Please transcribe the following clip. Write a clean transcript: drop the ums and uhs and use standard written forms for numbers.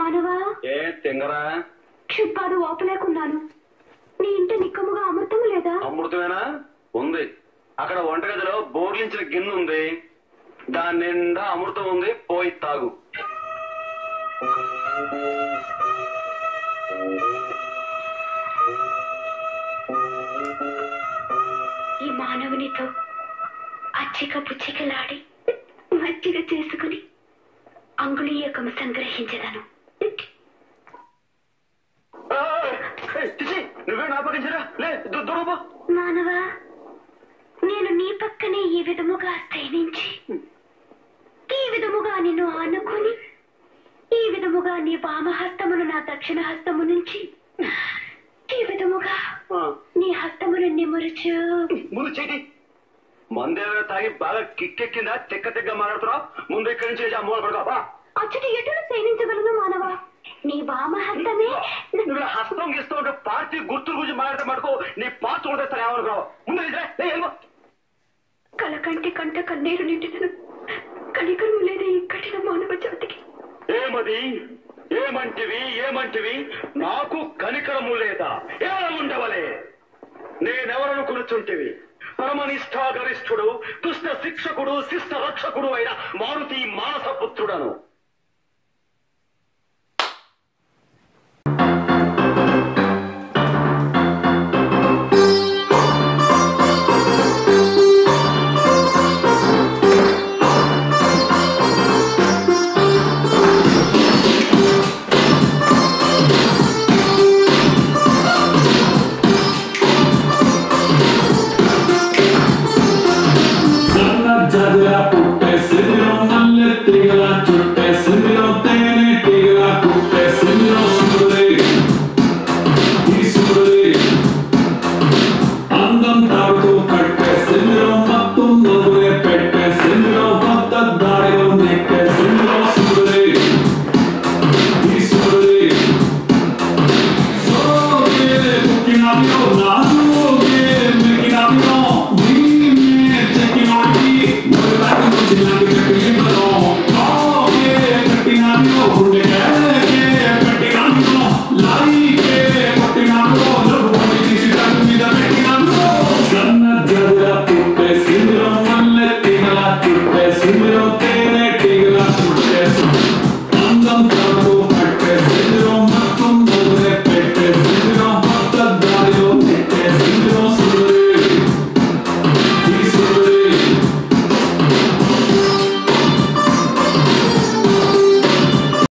మానవా ఏ తింగరా క్షిప్పాదు ఓపలేకున్నాను. నీ ఇంట నిక్కముగా అమృతము లేదా? అమృతమేనా? ఉంది. అక్కడ వంటగదిలో బోర్లించిన గిన్నె ఉంది, దాని నిండా అమృతం ఉంది, పోయి తాగు. ఈ మానవునితో అచ్చిక పుచ్చికలాడి మజ్జిగ చేసుకుని అంగుళీయకము సంగ్రహించదను. నువ్వే నాపగించరా? లే దూరపో. మానవా, నేను నీ పక్కనే ఈ విధముగా స్థైనించి, ఈ విధముగా నిన్ను ఆనుకుని, ఈ విధముగా నీ వామహస్తమును నా దక్షిణ హస్తము నుంచి, ఈ విధముగా నీ హస్తమును నిమురుచు. ముందు చేతి మందేమైనా తాగి బాగా కిక్కెక్కిందా? తెక్క తెగ్గ మాట్లాడుతున్నావు. ముందు ఇక్కడి నుంచి మూల పడుకో. అచ్చటి ఎటును సేవించగలను మానవా? నీ వామహస్తమే. నువ్వు హస్తం గీస్తూ ఉంటే పార్టీ గుర్తుల గురించి మాట్లాడితే మటుకు నీ పాత్ర కొడతాను. ఏమనుకోవు. ముందు కలకంటి కంట కన్నీరు నిండిన కనికరం లేదా ఈ కఠిన మానవ జాతికి? ఏమది? ఏమంటివి? నాకు కనికరము లేదా? ఎలా ఉండవలే? నేనెవరను కొనుచుంటివి? పరమనిష్ఠాగరిష్ఠుడు, దుష్ట శిక్షకుడు, శిష్ట రక్షకుడు అయిన మారుతి మానసపుత్రుడను.